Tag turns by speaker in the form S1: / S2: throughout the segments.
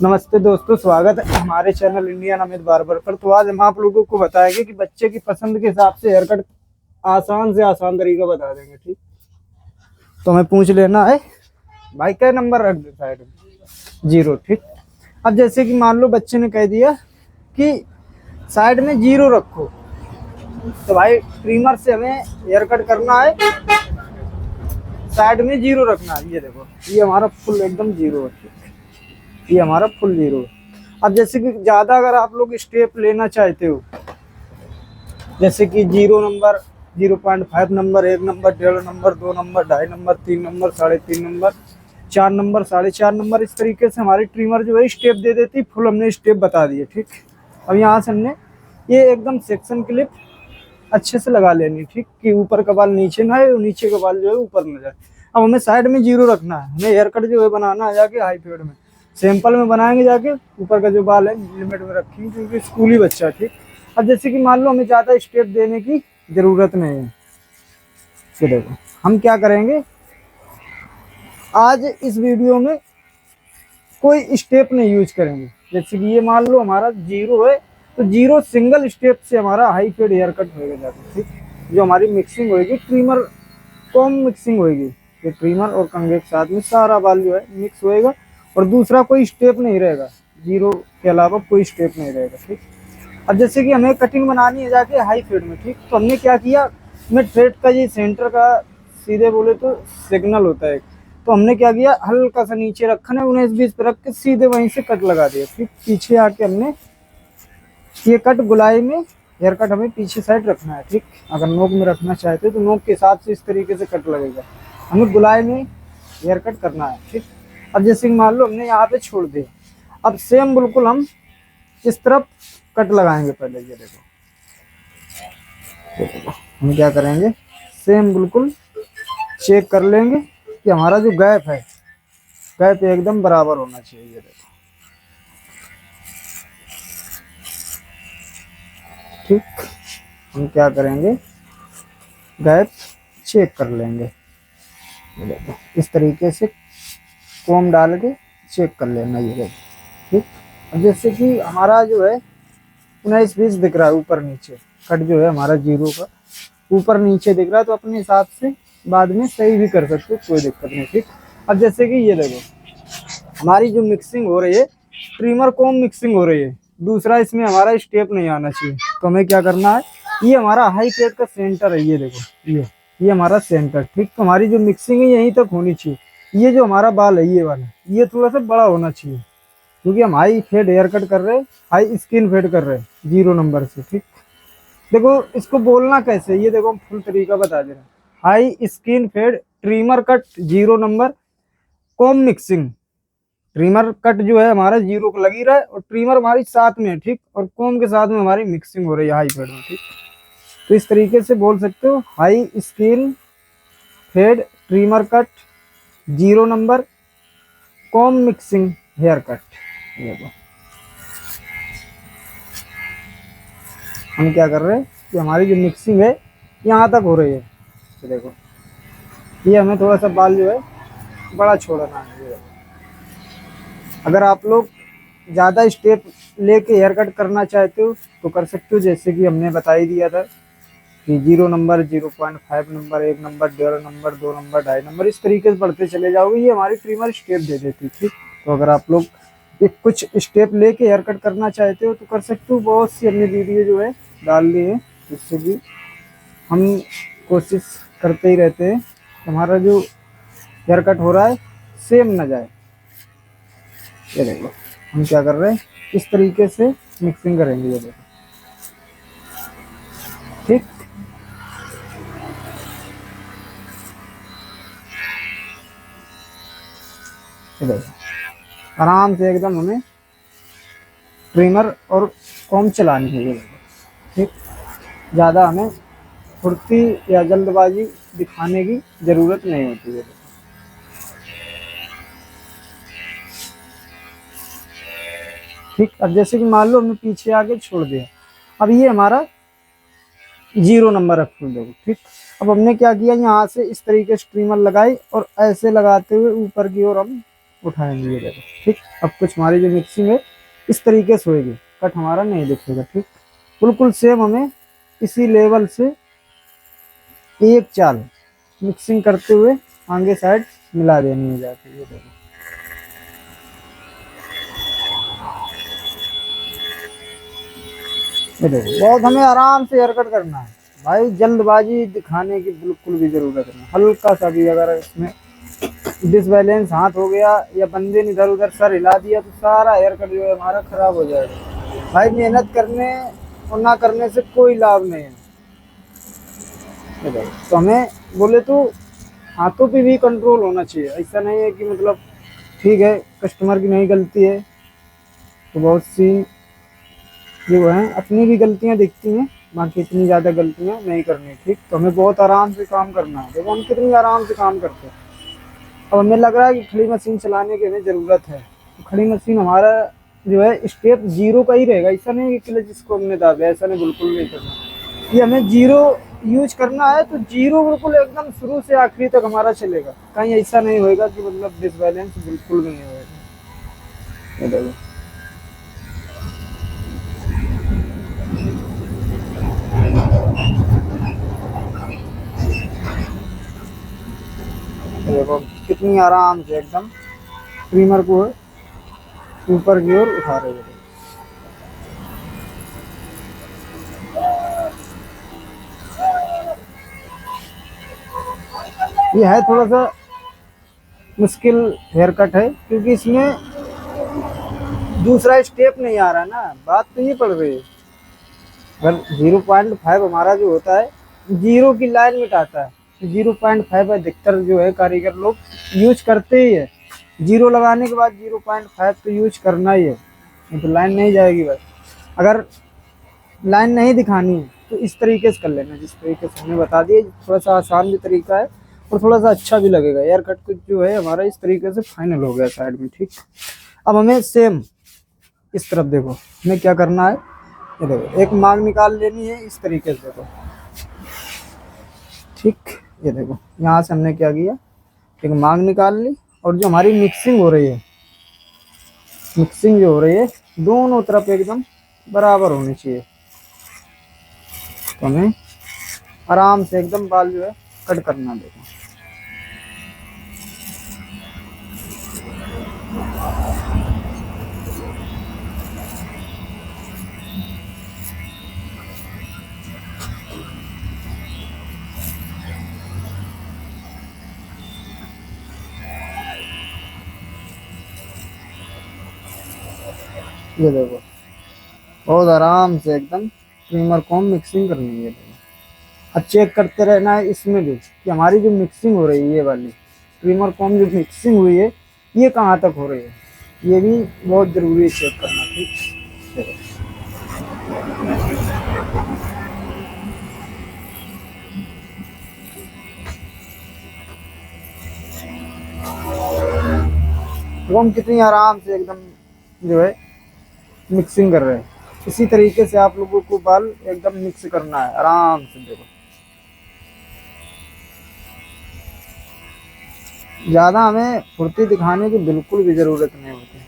S1: नमस्ते दोस्तों, स्वागत है हमारे चैनल इंडियन अमित बार्बर पर। तो आज हम आप लोगों को बताएंगे कि बच्चे की पसंद के हिसाब से हेयर कट आसान से आसान तरीका बता देंगे। ठीक, तो हमें पूछ लेना है भाई क्या नंबर रख दे साइड में 0। ठीक, अब जैसे कि मान लो बच्चे ने कह दिया कि साइड में 0 रखो, तो भाई ट्रिमर से हमें हेयर कट करना है, साइड में 0 रखना है। ये देखो, ये हमारा फुल एकदम 0 है। ये हमारा फुल 0 है। अब जैसे कि ज्यादा अगर आप लोग स्टेप लेना चाहते हो, जैसे कि 0 number, 0.5 number, 1 number, 1.5 number, 2 number, 2.5 number, 3 number, 3.5 number, 4 number, 4.5 number, इस तरीके से हमारी ट्रिमर जो है स्टेप दे देती। फुल हमने स्टेप बता दिए। ठीक, अब यहाँ से हमने ये एकदम सेक्शन क्लिप अच्छे से लगा लेनी। ठीक, कि ऊपर का बाल नीचे ना आए और नीचे का बाल जो है ऊपर ना जाए। अब हमें साइड में 0 रखना है। हमें हेयर कट जो है बनाना है जाके हाई फेड में, सैंपल में बनाएंगे जाके, ऊपर का जो बाल है लिमिट में रखेंगे क्योंकि स्कूली बच्चा है। ठीक, अब जैसे कि मान लो हमें ज़्यादा स्टेप देने की ज़रूरत नहीं है, तो देखो हम क्या करेंगे, आज इस वीडियो में कोई स्टेप नहीं यूज करेंगे। जैसे कि ये मान लो हमारा 0 है, तो 0 सिंगल स्टेप से हमारा हाई फेड हेयर कट होगा जाके। ठीक, जो हमारी मिक्सिंग होगी ट्रिमर कॉम मिक्सिंग होगी, ये ट्रिमर और कंघे के साथ में सारा बाल जो है मिक्स होएगा और दूसरा कोई स्टेप नहीं रहेगा। 0 के अलावा कोई स्टेप नहीं रहेगा। ठीक, अब जैसे कि हमें कटिंग बनानी है जाके हाई फेड में। ठीक, तो हमने क्या किया, मैं थ्रेड का ये सेंटर का सीधे बोले तो सिग्नल होता है, तो हमने क्या किया, हल्का सा नीचे रखा है 19-20 पे रख के सीधे वहीं से कट लगा दिया। ठीक, पीछे आके हमने ये कट गुलाई में हेयर कट हमें पीछे साइड रखना है। ठीक, अगर नोक में रखना चाहते हो तो नोक के हिसाब से इस तरीके से कट लगेगा। हमें गुलाई में हेयर कट करना है। ठीक, अब जैसे मान लो हमने यहाँ पे छोड़ दिया, अब सेम बिल्कुल हम इस तरफ कट लगाएंगे। पहले ये देखो हम क्या करेंगे, सेम बिल्कुल चेक कर लेंगे कि हमारा जो गैप है, गैप एकदम बराबर होना चाहिए। ये देखो, ठीक, हम क्या करेंगे, गैप चेक कर लेंगे। ये देखो इस तरीके से कोम डाल के चेक कर लेना। ये देखो, ठीक, अब जैसे कि हमारा जो है 19-20 दिख रहा है ऊपर नीचे, कट जो है हमारा 0 का ऊपर नीचे दिख रहा है, तो अपने हिसाब से बाद में सही भी कर सकते हो, कोई दिक्कत नहीं। ठीक, अब जैसे कि ये देखो हमारी जो मिक्सिंग हो रही है ट्रिमर कॉम मिक्सिंग हो रही है, दूसरा इसमें हमारा स्टेप नहीं आना चाहिए। तो हमें क्या करना है, ये हमारा हाई फेड का सेंटर है। ये देखो ये हमारा सेंटर। ठीक, तो हमारी जो मिक्सिंग है यहीं तक होनी चाहिए। ये जो हमारा बाल है ये वाला, ये थोड़ा सा बड़ा होना चाहिए क्योंकि हम हाई फेड हेयर कट कर रहे हैं, हाई स्किन फेड कर रहे हैं 0 नंबर से। ठीक, देखो इसको बोलना कैसे, ये देखो हम फुल तरीका बता दे रहे हैं। High skin fade trimmer cut 0 number comb mixing. Trimmer cut जो है हमारा 0 को लगी रहा है और ट्रिमर हमारी साथ में है। ठीक, और कॉम के साथ में हमारी मिक्सिंग हो रही है हाई फेड में। ठीक, तो इस तरीके से बोल सकते हो, high skin fade trimmer cut 0 number comb mixing hair cut. देखो हम क्या कर रहे हैं कि हमारी जो मिक्सिंग है यहाँ तक हो रही है। तो देखो ये हमें थोड़ा सा बाल जो है बड़ा छोड़ना है। ये अगर आप लोग ज़्यादा स्टेप लेके हेयर कट करना चाहते हो तो कर सकते हो, जैसे कि हमने बता ही दिया था कि 0 number, 0.5 number, 1 number, 1.5 number, 2 number, 2.5 number, इस तरीके से बढ़ते चले जाओगे। ये हमारी ट्रिमर स्टेप दे देती। ठीक, तो अगर आप लोग एक कुछ स्टेप लेके हेयर कट करना चाहते हो तो कर सकते हो। बहुत सी हमने वीडियो जो है डाल दी है, जिससे कि हम कोशिश करते ही रहते हैं हमारा जो हेयर कट हो रहा है सेम ना जाए। ये देखो हम क्या कर रहे हैं, इस तरीके से मिक्सिंग करेंगे। ये देखो, ठीक, ये देखो आराम से एकदम हमें ट्रिमर और कॉम चलानी है। ये देखो, ठीक, ज़्यादा हमें फुर्ती या जल्दबाजी दिखाने की ज़रूरत नहीं होती है। ठीक, अब जैसे कि मान लो हमने पीछे आके छोड़ दिया, अब ये हमारा 0 नंबर रख दो। ठीक, अब हमने क्या किया, यहाँ से इस तरीके से ट्रिमर लगाई और ऐसे लगाते हुए ऊपर की ओर हम उठाएंगे, ये देखो ठीक। अब कुछ हमारी जो मिक्सिंग है इस तरीके से होगी, कट हमारा नहीं दिखेगा ठीक। बिल्कुल सेम हमें इसी लेवल से एक चाल मिक्सिंग करते हुए आगे साइड मिला देनी है जाके, ये देखो। ये देखो बहुत हमें आराम से हेयर कट करना है भाई, जल्दबाजी दिखाने की बिल्कुल भी जरूरत नहीं। हल्का सा भी अगर इसमें डिसबैलेंस हाथ हो गया या बंदे ने इधर उधर सर हिला दिया तो सारा हेयर कट जो है हमारा खराब हो जाएगा भाई। मेहनत करने और ना करने से कोई लाभ नहीं है। तो हमें बोले तो हाथों पे भी कंट्रोल होना चाहिए। ऐसा नहीं है कि मतलब ठीक है कस्टमर की नहीं गलती है, तो बहुत सी जो है अपनी भी गलतियां दिखती हैं, बाकी इतनी ज़्यादा गलतियां नहीं करनी ठीक। तो हमें बहुत आराम से काम करना है। देखो हम कितनी आराम से काम करते हैं। अब हमें लग रहा है कि खड़ी मशीन चलाने की हमें ज़रूरत है, तो खड़ी मशीन हमारा जो है स्टेप जीरो का ही रहेगा। ऐसा नहीं है कि क्लच जिसको हमने दाबा, ऐसा नहीं, बिल्कुल नहीं करना। ये हमें जीरो यूज करना है, तो जीरो बिल्कुल एकदम शुरू से आखिरी तक हमारा चलेगा। कहीं ऐसा नहीं होएगा कि मतलब डिसबैलेंस बिल्कुल भी नहीं होएगा। ये देखो देखो कितनी आराम से एकदम ट्रिमर को ऊपर की ओर उठा रहे हैं। ये है थोड़ा सा मुश्किल हेयर कट है, क्योंकि इसमें दूसरा स्टेप नहीं आ रहा ना, बात तो ये पड़ रही है। अगर 0.5 हमारा जो होता है जीरो की लाइन मिटाता है, तो 0.5 अधिकतर जो है कारीगर लोग यूज करते ही है। जीरो लगाने के बाद 0.5 तो यूज करना ही है, नहीं तो लाइन नहीं जाएगी। बस अगर लाइन नहीं दिखानी है तो इस तरीके से कर लेना, जिस तरीके से हमने बता दिया। थोड़ा सा आसान भी तरीका है और थोड़ा सा अच्छा भी लगेगा। हेयर कट कुछ जो है हमारा इस तरीके से फाइनल हो गया साइड में ठीक। अब हमें सेम इस तरफ देखो हमें क्या करना है। ये देखो एक मांग निकाल लेनी है इस तरीके से, देखो ठीक। ये देखो यहाँ से हमने क्या किया, एक मांग निकाल ली, और जो हमारी मिक्सिंग हो रही है, मिक्सिंग जो हो रही है दोनों तरफ एकदम बराबर होनी चाहिए। तो हमें आराम से एकदम बाल जो है कट करना। देखो ये देखो बहुत आराम से एकदम ट्रिमर को मिक्सिंग करनी है। देखो अब चेक करते रहना है इसमें भी कि हमारी जो मिक्सिंग हो रही है, ये वाली ट्रिमर कॉम जो मिक्सिंग हुई है ये कहाँ तक हो रही है, ये भी बहुत जरूरी है चेक करना ठीक। देखो तो हम कितनी आराम से एकदम जो है मिक्सिंग कर रहे हैं। इसी तरीके से आप लोगों को बाल एकदम मिक्स करना है आराम से। देखो ज़्यादा हमें फुर्ती दिखाने की बिल्कुल भी ज़रूरत नहीं होती।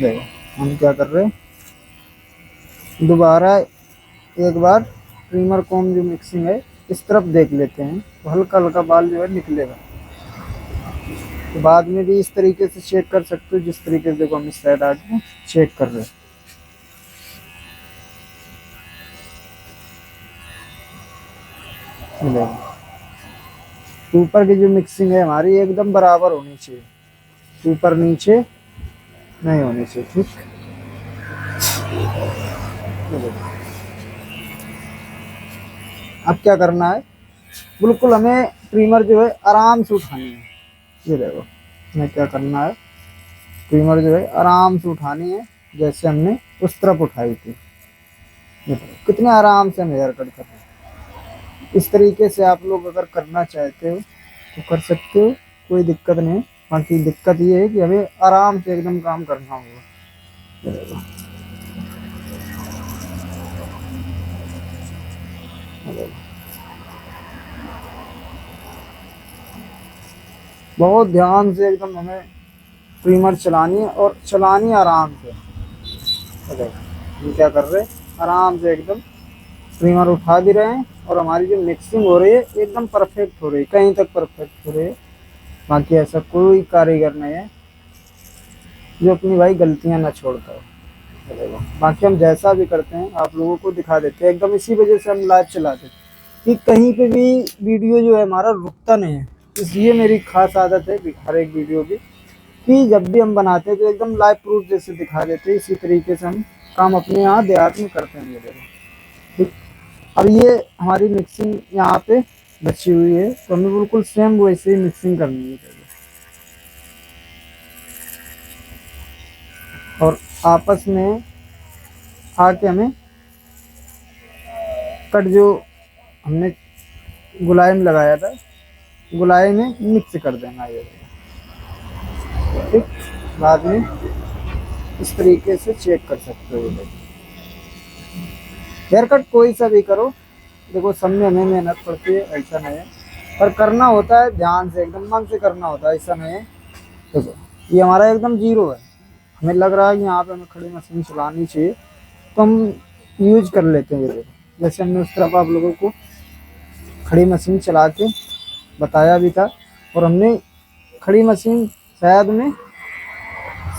S1: देखो हम क्या कर रहे हैं, दोबारा एक बार ट्रिमर कॉम जो मिक्सिंग है इस तरफ देख लेते हैं, तो हल्का हल्का बाल जो है निकलेगा। तो बाद में भी इस तरीके से चेक कर सकते हो, जिस तरीके से देखो हम इस साइड आके चेक कर रहे हैं। ऊपर की जो मिक्सिंग है हमारी एकदम बराबर होनी चाहिए, ऊपर नीचे नहीं होनी चाहिए ठीक। अब क्या करना है, बिल्कुल हमें ट्रिमर जो है आराम से उठानी है। ये देखो हमें क्या करना है, ट्रिमर जो है आराम से उठानी है, जैसे हमने उस तरफ उठाई थी। ये देखो कितने आराम से हम हेयर कट कर रहे हैं। इस तरीके से आप लोग अगर करना चाहते हो तो कर सकते हो, कोई दिक्कत नहीं। बाकी दिक्कत ये है कि हमें आराम से एकदम काम करना होगा। बहुत ध्यान से एकदम हमें ट्रिमर चलानी है और चलानी है आराम से। तो देखो हम क्या कर रहे हैं, आराम से एकदम ट्रिमर उठा भी रहे हैं और हमारी जो मिक्सिंग हो रही है एकदम परफेक्ट हो रही है, कहीं तक परफेक्ट हो रही है। बाकी ऐसा कोई कारीगर नहीं है जो अपनी भाई गलतियां ना छोड़ता हो। तो देखो बाकी हम जैसा भी करते हैं आप लोगों को दिखा देते हैं एकदम, इसी वजह से हम लाइव चलाते हैं कि कहीं पे भी वीडियो जो है हमारा रुकता नहीं है। इसलिए मेरी खास आदत है हर एक वीडियो की कि जब भी हम बनाते हैं तो एकदम लाइव प्रूफ जैसे दिखा देते हैं। इसी तरीके से हम काम अपने यहाँ देहात में करते हैं। ये देखो ठीक। अब ये हमारी मिक्सिंग यहाँ पे बची हुई है तो हमें बिल्कुल सेम वैसे ही मिक्सिंग करनी है। और आपस में आके हमें कट जो हमने गुलाई में लगाया था, गुलाई में मिक्स कर देना ये ठीक। बाद में इस तरीके से चेक कर सकते हो। ये हेयर कट कोई सा भी करो, देखो सब में हमें मेहनत पड़ती है, ऐसा नहीं है, पर करना होता है ध्यान से, एकदम मन से करना होता है, ऐसा नहीं है। देखो ये हमारा एकदम जीरो है, हमें लग रहा है कि यहाँ पे हमें खड़ी मशीन चलानी चाहिए तो हम यूज कर लेते हैं। ये देखो जैसे हमने उस तरफ आप लोगों को खड़ी मशीन चला के बताया भी था, और हमने खड़ी मशीन शायद में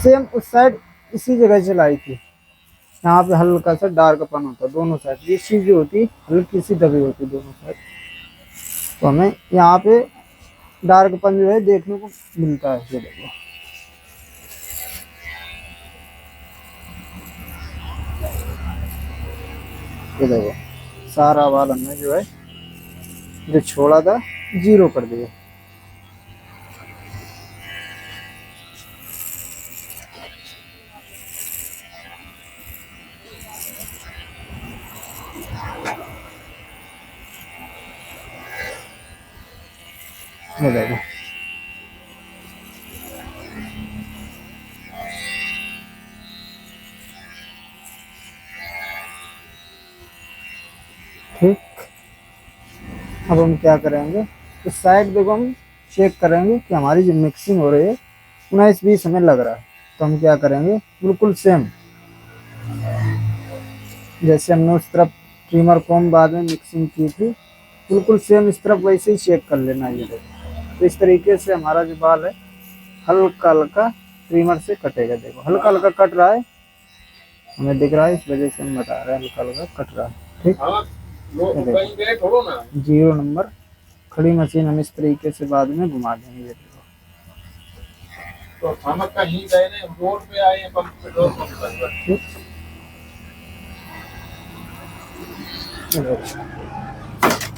S1: सेम उस साइड इसी जगह चलाई थी। यहाँ पे हल्का सा डार्कपन होता है दोनों साइड, ये चीज़ जो होती है हल्की सी दबी होती है दोनों साइड, तो हमें यहाँ पे डार्कपन जो है देखने को मिलता है। ये देखो ये देखो सारा बाल हमने जो है जो छोड़ा था जीरो कर दिया। ये देखो ठीक। अब हम क्या करेंगे, इस साइड देखो हम चेक करेंगे कि हमारी जो मिक्सिंग हो रही है 19-20 हमें लग रहा है, तो हम क्या करेंगे बिल्कुल सेम जैसे हमने उस तरफ ट्रिमर को हम बाद में मिक्सिंग की थी, बिल्कुल सेम इस तरफ वैसे ही चेक कर लेना। ये देखो तो इस तरीके से हमारा जो बाल है हल्का हल्का ट्रिमर से कटेगा। देखो हल्का हल्का कट रहा है, हमें दिख रहा है, इस वजह से हम बता रहे हैं हल्का हल्का कट रहा है ठीक। जीरो नंबर खड़ी मशीन हम इस तरीके से बाद में घुमा देंगे। ये देखो
S2: तो हम कहीं गए नहीं, रोड पे आए हैं, पंप पे डोर पंप पर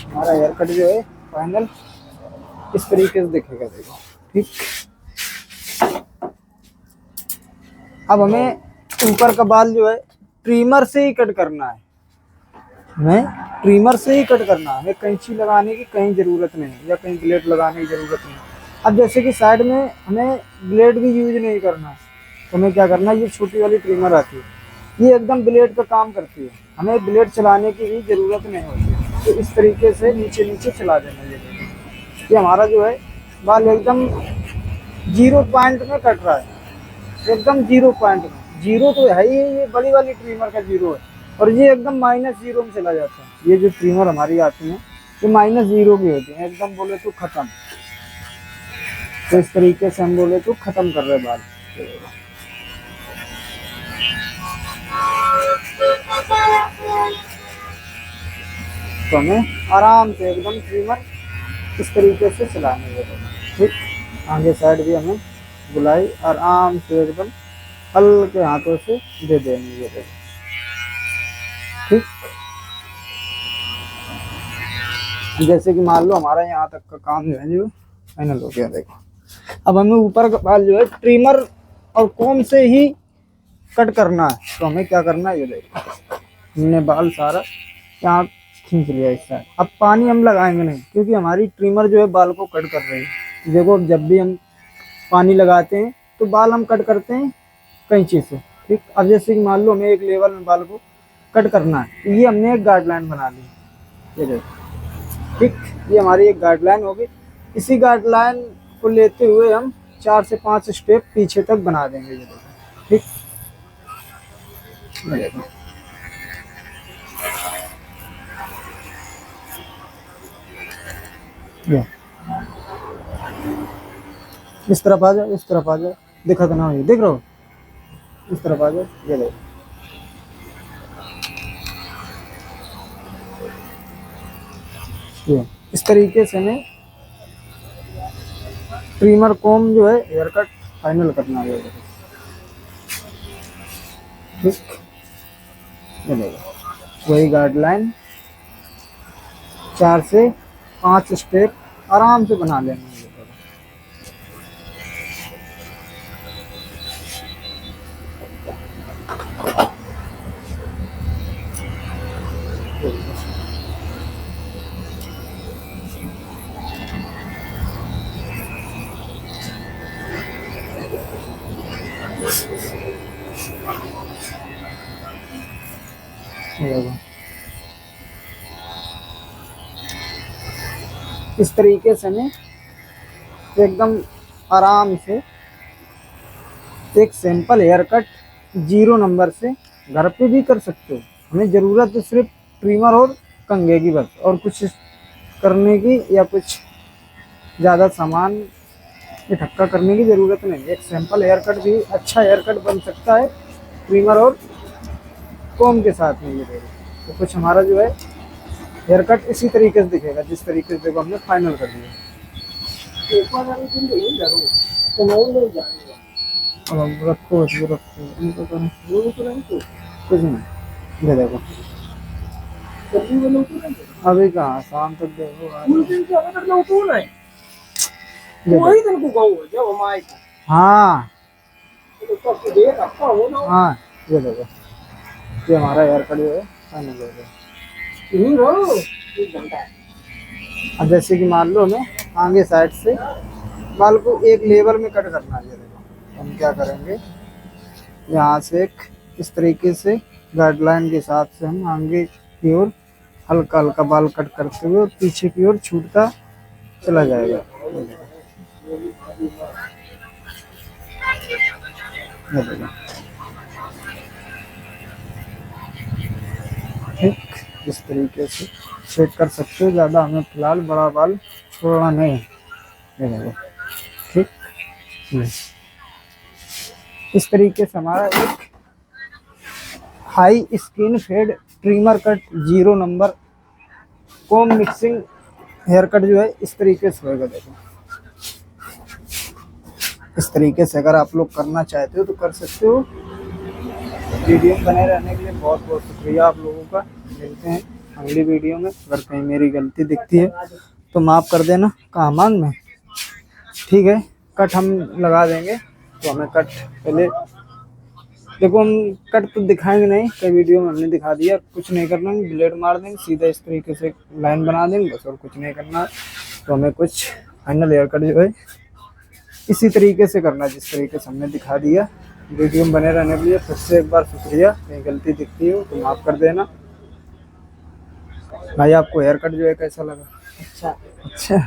S1: हमारा हेयर कट जो है फाइनल इस तरीके से दिखेगा। देखो ठीक। अब हमें ऊपर का बाल जो है ट्रिमर से ही कट करना है, हमें ट्रिमर से ही कट करना है, हमें कैंची लगाने की कहीं ज़रूरत नहीं है या कहीं ब्लेड लगाने की ज़रूरत नहीं। अब जैसे कि साइड में हमें ब्लेड भी यूज नहीं करना, तो हमें क्या करना है, ये छोटी वाली ट्रिमर आती है, ये एकदम ब्लेड का काम करती है, हमें ब्लेड चलाने की भी ज़रूरत नहीं होती। तो इस तरीके से नीचे नीचे चला देना। ये हमारा जो है बाल एकदम जीरो पॉइंट में कट रहा है, एकदम जीरो पॉइंट में। जीरो तो है ही, ये बड़ी वाली ट्रिमर का जीरो है, और ये एकदम -0 में चला जाता है। ये जो ट्रिमर हमारी आती है ये -0 की होती है, एकदम बोले तो खत्म। तो इस तरीके से हम बोले तो खत्म कर रहे बाल। तो हमें आराम से एकदम ट्रिमर इस तरीके से चलाने देगा ठीक। आगे साइड भी हमें गुलाई आराम से एकदम हल्के हाथों से दे देंगे ठीक। जैसे कि मान लो हमारा यहाँ तक का काम जो है जो फाइनल हो गया। देखो अब हमें ऊपर का बाल जो है ट्रिमर और कॉम्ब से ही कट करना है, तो हमें क्या करना है, ये देखो हमने बाल सारा यहाँ खींच लिया इस साइड। अब पानी हम लगाएंगे नहीं क्योंकि हमारी ट्रिमर जो है बाल को कट कर रही है। देखो जब भी हम पानी लगाते हैं तो बाल हम कट करते हैं कैंची से ठीक। अब जैसे कि मान लो हमें एक लेवल में बाल को कट करना है, तो ये हमने एक गाइडलाइन बना ली, ये देखो ठीक। ये हमारी एक गाइडलाइन होगी, इसी गाइडलाइन को लेते हुए हम 4 से 5 स्टेप पीछे तक बना देंगे, ये देखो। ठीक, ये देखो। ये इस तरफ आ जाओ, इस तरफ आ जाओ, दिखा तो ना हो, ये देख रहे हो, इस तरफ आ जाओ, ये देखो। ये इस तरीके से हमें ट्रिमर कॉम जो है हेयर कट फाइनल करना है। ठीक, ये देखो, वही गाइडलाइन 4 से 5 स्टेप आराम से बना लेना है। इस तरीके से हमें एकदम आराम से एक सिंपल हेयर कट 0 नंबर से घर पे भी कर सकते हो। हमें ज़रूरत है सिर्फ ट्रिमर और कंघे की बस, और कुछ करने की या कुछ ज़्यादा सामान इकट्ठा करने की ज़रूरत नहीं। एक सिंपल हेयर कट भी अच्छा हेयर कट बन सकता है ट्रिमर और कॉम के साथ में। ये देखो, तो कुछ हमारा जो है हेयर कट इसी तरीके से दिखेगा, जिस तरीके से देखो हमने फाइनल कर दिया। अब रखो, इसको रखो, इनको तो नहीं, कुछ नहीं, ये देखो। अभी कहाँ, शाम तक देखो। हाँ हाँ, ये देखो, ये हमारा हेयर कट जो है फाइनल हो गया। अब जैसे कि मान लो हमें आगे साइड से बाल को एक लेवल में कट करना है। ये देखो, हम क्या करेंगे, यहाँ से एक इस तरीके से गाइडलाइन के हिसाब से हम आगे की ओर हल्का हल्का बाल कट करते हुए और पीछे की ओर छूटता चला जाएगा। ये देखो, ठीक, इस तरीके से सेट कर सकते हो। ज़्यादा हमें फिलहाल बड़ा बाल छोड़ना नहीं है। ये देखो, ठीक, इस तरीके से हमारा एक high skin fade trimmer cut 0 number comb mixing hair cut जो है इस तरीके से होगा। देखो, इस तरीके से अगर आप लोग करना चाहते हो तो कर सकते हो। वीडियो में बने रहने के लिए बहुत बहुत शुक्रिया आप लोगों का। मिलते हैं अगली वीडियो में। अगर कहीं मेरी गलती दिखती है तो माफ़ कर देना, कहाँ मांग में। ठीक है, कट हम लगा देंगे। तो हमें कट पहले देखो, हम कट तो दिखाएंगे नहीं, कई वीडियो में हमने दिखा दिया। कुछ नहीं करना, ब्लेड मार देंगे सीधा इस तरीके से लाइन बना देंगे बस, और कुछ नहीं करना। तो हमें कुछ फाइनल हेयर कट जो है इसी तरीके से करना जिस तरीके से हमने दिखा दिया। वीडियो में बने रहने के लिए फिर से एक बार शुक्रिया। कहीं गलती दिखती हो तो माफ़ कर देना। भाई आपको हेयर कट जो है कैसा लगा? अच्छा।